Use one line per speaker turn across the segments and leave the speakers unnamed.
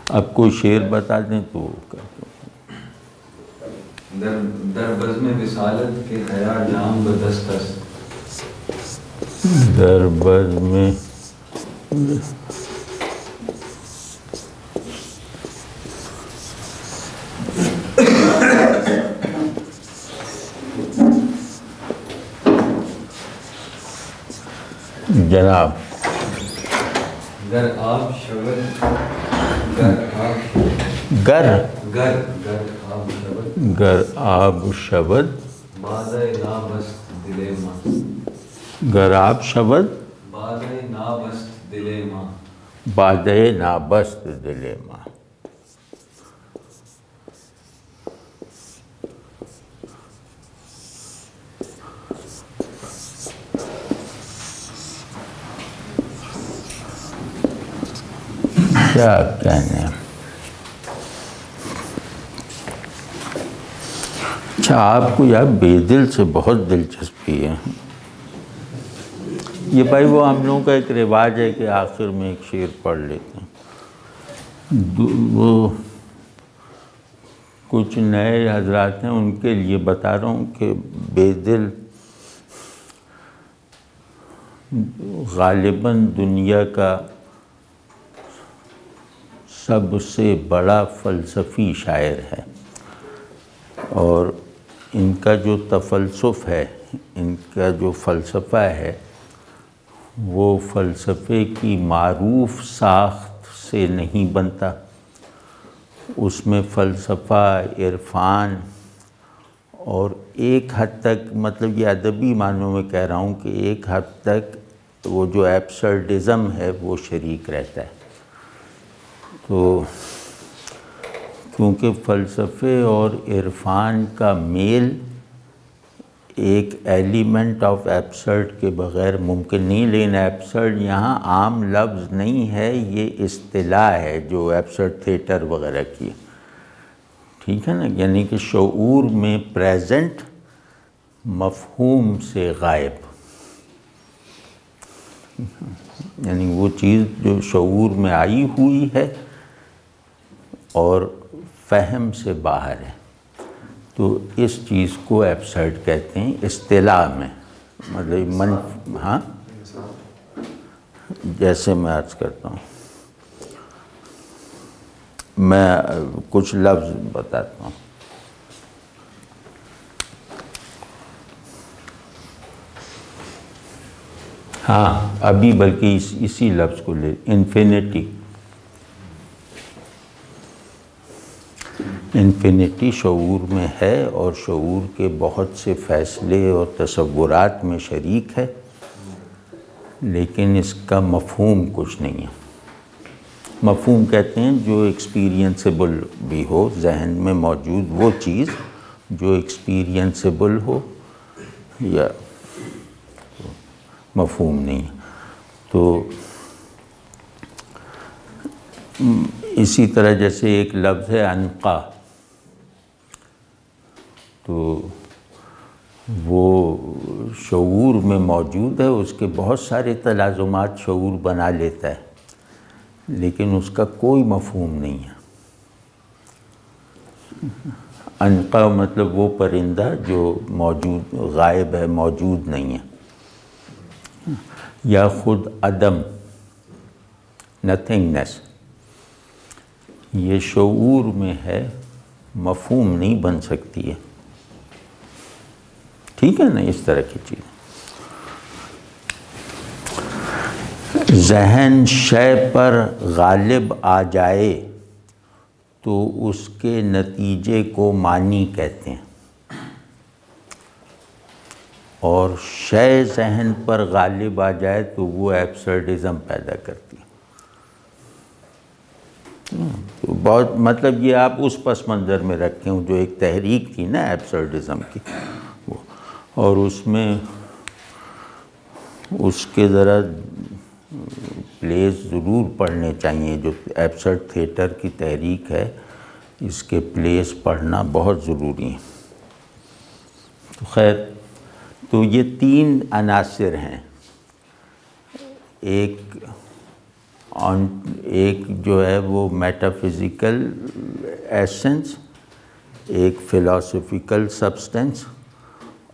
اب کوئی شعر بتا دیں تو وہ کر دوں.
در بزم وصالت کے حیا جام بدست است.
در بزم جناب
گر آب شود گر آب شود
گر آب شود
بادۂ نابست دل ماں.
گر آب شود
بادۂ نابست دل ماں.
بادۂ نابست دل ماں. کیا کہنے. اچھا آپ کو یار بے دل سے بہت دلچسپی ہے. یہ بھائی وہ ہم لوگوں کا ایک رواج ہے کہ آخر میں ایک شعر پڑھ لیتے ہیں. وہ کچھ نئے حضرات ہیں ان کے لیے بتا رہا ہوں کہ بے دل غالباً دنیا کا سب سے بڑا فلسفی شاعر ہے، اور ان کا جو تفلسف ہے، ان کا جو فلسفہ ہے، وہ فلسفے کی معروف ساخت سے نہیں بنتا. اس میں فلسفہ، عرفان اور ایک حد تک، مطلب یہ ادبی معنوں میں کہہ رہا ہوں کہ ایک حد تک وہ جو ایبسرڈزم ہے وہ شریک رہتا ہے. تو کیونکہ فلسفے اور عرفان کا میل ایک ایلیمنٹ آف ایبسرڈ کے بغیر ممکن نہیں، لیکن ایبسرڈ یہاں عام لفظ نہیں ہے، یہ اصطلاح ہے جو ایبسرڈ تھیٹر وغیرہ کی. ٹھیک ہے نا، یعنی کہ شعور میں پریزنٹ، مفہوم سے غائب. یعنی وہ چیز جو شعور میں آئی ہوئی ہے اور فہم سے باہر ہے، تو اس چیز کو ایبسرڈ کہتے ہیں اصطلاح میں. مطلب ہاں، جیسے میں عرض کرتا ہوں، میں کچھ لفظ بتاتا ہوں. ہاں ابھی بلکہ اسی لفظ کو لے، انفینٹی. انفینٹی شعور میں ہے اور شعور کے بہت سے فیصلے اور تصورات میں شریک ہے، لیکن اس کا مفہوم کچھ نہیں ہے. مفہوم کہتے ہیں جو ایکسپیرینسیبل بھی ہو، ذہن میں موجود وہ چیز جو ایکسپیرینسیبل ہو، یا مفہوم نہیں. تو اسی طرح جیسے ایک لفظ ہے انقا، تو وہ شعور میں موجود ہے، اس کے بہت سارے تلازمات شعور بنا لیتا ہے، لیکن اس کا کوئی مفہوم نہیں ہے. انقا مطلب وہ پرندہ جو موجود غائب ہے، موجود نہیں ہے. یا خود عدم، نتھنگنیس، یہ شعور میں ہے، مفہوم نہیں بن سکتی ہے. ٹھیک ہے نا، اس طرح کی چیز. ذہن شے پر غالب آ جائے تو اس کے نتیجے کو معنی کہتے ہیں، اور شے ذہن پر غالب آ جائے تو وہ ایبسرڈزم پیدا کرتی ہے. تو بہت مطلب یہ آپ اس پس منظر میں رکھیں جو ایک تحریک تھی نا ایبسرڈزم کی، اور اس میں اس کے ذرا پلیز ضرور پڑھنے چاہیے. جو ایبسرڈ تھیٹر کی تحریک ہے، اس کے پلیز پڑھنا بہت ضروری ہے. تو خیر، تو یہ تین عناصر ہیں. ایک ایک جو ہے وہ میٹافزیکل ایسنس، ایک فلاسفیکل سبسٹنس،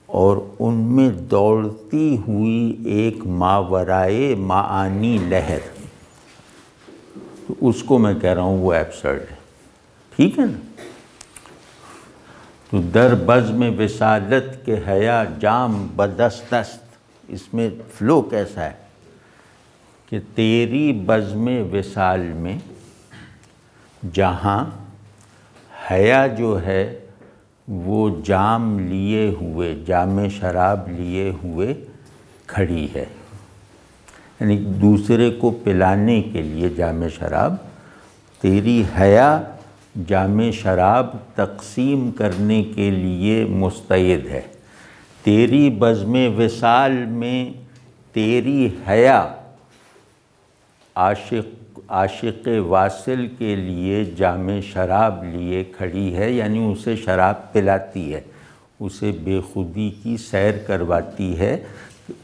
اور ان میں دوڑتی ہوئی ایک ماورائے معانی لہر، تو اس کو میں کہہ رہا ہوں وہ ایبسرڈ ہے، ٹھیک ہے نا؟ تو در بزم وصالت کے حیا جام بدست است، اس میں فلو کیسا ہے کہ تیری بزم وصال میں جہاں حیا جو ہے وہ جام لیے ہوئے، جام شراب لیے ہوئے کھڑی ہے، یعنی دوسرے کو پلانے کے لیے جام شراب، تیری حیا جام شراب تقسیم کرنے کے لیے مستعد ہے۔ تیری بزم وصال میں تیری حیا عاشق واصل کے لیے جام شراب لیے کھڑی ہے، یعنی اسے شراب پلاتی ہے، اسے بے خودی کی سیر کرواتی ہے،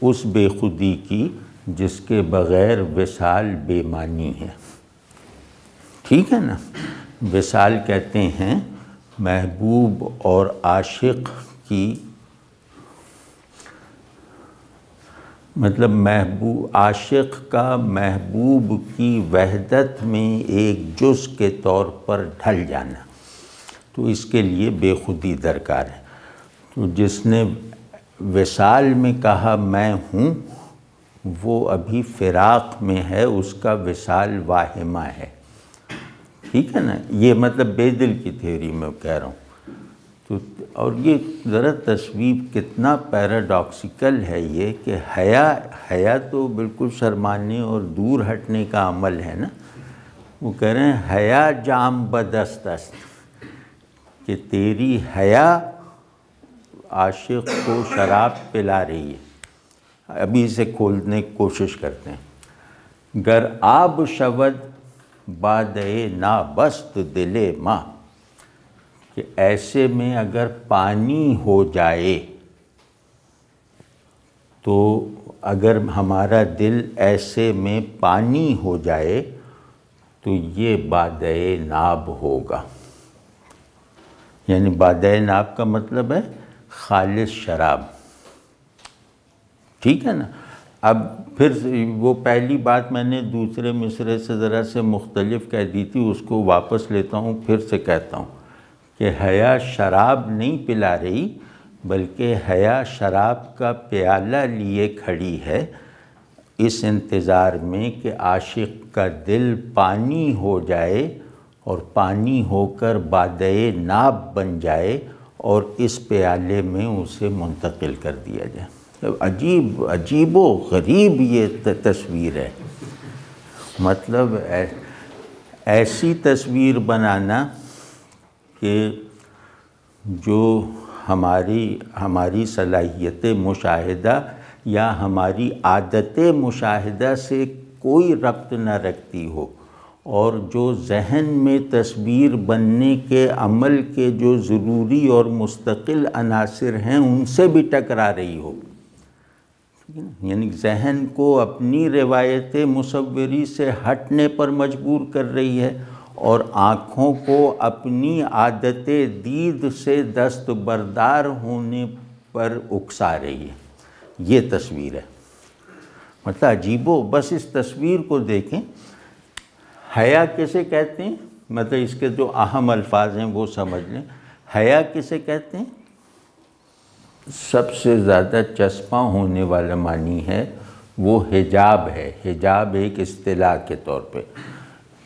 اس بے خودی کی جس کے بغیر وصال بے معنی ہے، ٹھیک ہے نا؟ وصال کہتے ہیں محبوب اور عاشق کی، مطلب عاشق کا محبوب کی وحدت میں ایک جز کے طور پر ڈھل جانا، تو اس کے لیے بے خودی درکار ہے۔ تو جس نے وصال میں کہا میں ہوں، وہ ابھی فراق میں ہے، اس کا وصال واہمہ ہے، ٹھیک ہے نا؟ یہ مطلب بے دل کی تھیوری میں کہہ رہا ہوں۔ تو اور یہ ذرا تصویر کتنا پیراڈاکسیکل ہے یہ کہ حیا تو بالکل شرمانے اور دور ہٹنے کا عمل ہے نا، وہ کہہ رہے ہیں حیا جام بدست است، کہ تیری حیا عاشق کو شراب پلا رہی ہے۔ ابھی اسے کھولنے کی کوشش کرتے ہیں۔ گر آب شود بادئے نابست دل ماں، کہ ایسے میں اگر پانی ہو جائے، تو اگر ہمارا دل ایسے میں پانی ہو جائے تو یہ بادئے ناب ہوگا، یعنی بادئے ناب کا مطلب ہے خالص شراب، ٹھیک ہے نا؟ اب پھر وہ پہلی بات میں نے دوسرے مصرعے سے ذرا سے مختلف کہہ دی تھی، اس کو واپس لیتا ہوں، پھر سے کہتا ہوں کہ حیا شراب نہیں پلا رہی، بلکہ حیا شراب کا پیالہ لیے کھڑی ہے، اس انتظار میں کہ عاشق کا دل پانی ہو جائے اور پانی ہو کر بادئے ناب بن جائے اور اس پیالے میں اسے منتقل کر دیا جائے۔ عجیب و غریب یہ تصویر ہے، مطلب ایسی تصویر بنانا کہ جو ہماری صلاحیت مشاہدہ یا ہماری عادت مشاہدہ سے کوئی ربط نہ رکھتی ہو، اور جو ذہن میں تصویر بننے کے عمل کے جو ضروری اور مستقل عناصر ہیں ان سے بھی ٹکرا رہی ہو، یعنی ذہن کو اپنی روایت مصوری سے ہٹنے پر مجبور کر رہی ہے اور آنکھوں کو اپنی عادت دید سے دستبردار ہونے پر اکسا رہی ہے۔ یہ تصویر ہے، مطلب عجیب و، بس اس تصویر کو دیکھیں۔ حیا کسے کہتے ہیں؟ مطلب اس کے جو اہم الفاظ ہیں وہ سمجھ لیں۔ حیا کسے کہتے ہیں؟ سب سے زیادہ چسپاں ہونے والا معنی ہے وہ حجاب ہے۔ حجاب ایک اصطلاح کے طور پہ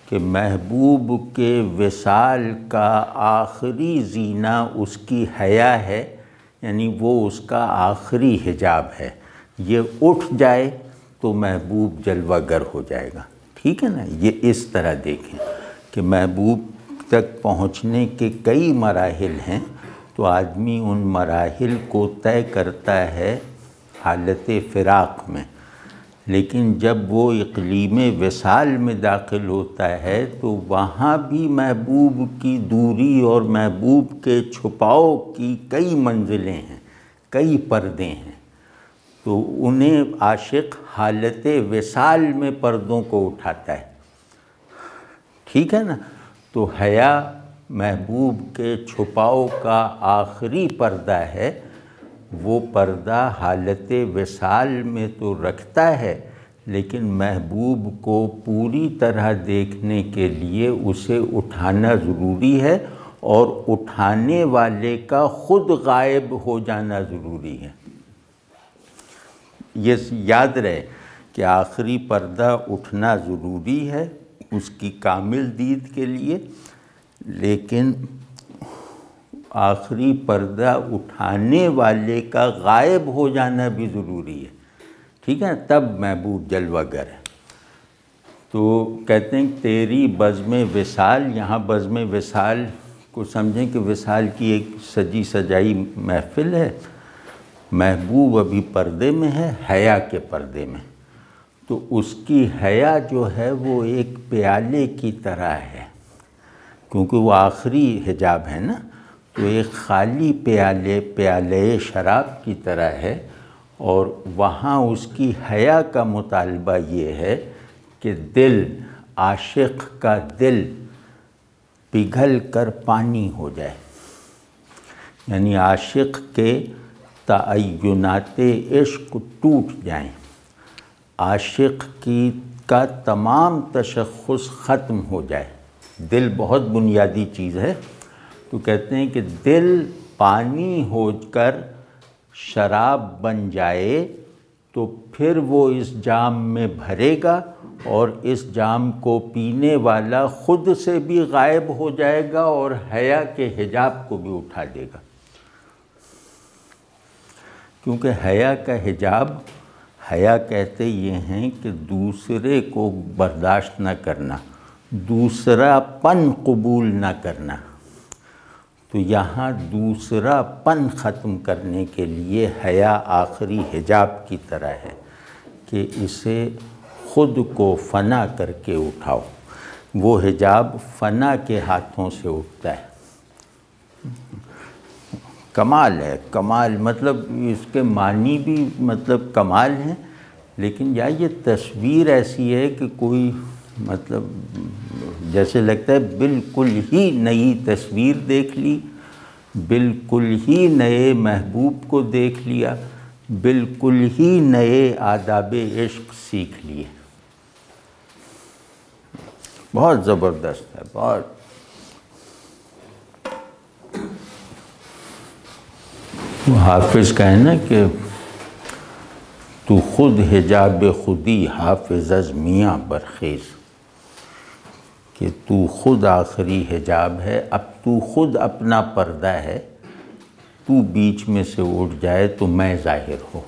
کہ محبوب کے وصال کا آخری زینہ اس کی حیا ہے، یعنی وہ اس کا آخری حجاب ہے۔ یہ اٹھ جائے تو محبوب جلوہ گر ہو جائے گا، ٹھیک ہے نا؟ یہ اس طرح دیکھیں کہ محبوب تک پہنچنے کے کئی مراحل ہیں، تو آدمی ان مراحل کو طے کرتا ہے حالت فراق میں، لیکن جب وہ اقلیم وصال میں داخل ہوتا ہے تو وہاں بھی محبوب کی دوری اور محبوب کے چھپاؤ کی کئی منزلیں ہیں، کئی پردے ہیں، تو انہیں عاشق حالت وصال میں پردوں کو اٹھاتا ہے، ٹھیک ہے نا؟ تو حیا محبوب کے چھپاؤ کا آخری پردہ ہے، وہ پردہ حالت وصال میں تو رکھتا ہے، لیکن محبوب کو پوری طرح دیکھنے کے لیے اسے اٹھانا ضروری ہے، اور اٹھانے والے کا خود غائب ہو جانا ضروری ہے۔ یہ یاد رہے کہ آخری پردہ اٹھنا ضروری ہے اس کی کامل دید کے لیے، لیکن آخری پردہ اٹھانے والے کا غائب ہو جانا بھی ضروری ہے، ٹھیک ہے؟ تب محبوب جلوہ گر ہے۔ تو کہتے ہیں تیری بزم وصال، یہاں بزم وصال کو سمجھیں کہ وصال کی ایک سجی سجائی محفل ہے، محبوب ابھی پردے میں ہے، حیا کے پردے میں، تو اس کی حیا جو ہے وہ ایک پیالے کی طرح ہے، کیونکہ وہ آخری حجاب ہے نا، تو ایک خالی پیالے شراب کی طرح ہے، اور وہاں اس کی حیا کا مطالبہ یہ ہے کہ دل، عاشق کا دل پگھل کر پانی ہو جائے، یعنی عاشق کے تعینات عشق ٹوٹ جائیں، عاشق کا تمام تشخص ختم ہو جائے۔ دل بہت بنیادی چیز ہے، تو کہتے ہیں کہ دل پانی ہو کر شراب بن جائے تو پھر وہ اس جام میں بھرے گا، اور اس جام کو پینے والا خود سے بھی غائب ہو جائے گا اور حیا کے حجاب کو بھی اٹھا دے گا، کیونکہ حیا کا حجاب، حیا کہتے یہ ہیں کہ دوسرے کو برداشت نہ کرنا، دوسرا پن قبول نہ کرنا، تو یہاں دوسرا پن ختم کرنے کے لیے حیا آخری حجاب کی طرح ہے کہ اسے خود کو فنا کر کے اٹھاؤ، وہ حجاب فنا کے ہاتھوں سے اٹھتا ہے۔ کمال ہے، کمال مطلب اس کے معنی بھی مطلب کمال ہیں، لیکن یا یہ تصویر ایسی ہے کہ کوئی مطلب جیسے لگتا ہے بالکل ہی نئی تصویر دیکھ لی، بالکل ہی نئے محبوب کو دیکھ لیا، بالکل ہی نئے آداب عشق سیکھ لیے۔ بہت زبردست ہے، بہت۔ حافظ کا ہے نا کہ تو خود حجاب خودی حافظ از میاں برخیز، کہ تو خود آخری حجاب ہے، اب تو خود اپنا پردہ ہے، تو بیچ میں سے اٹھ جائے تو میں ظاہر ہو۔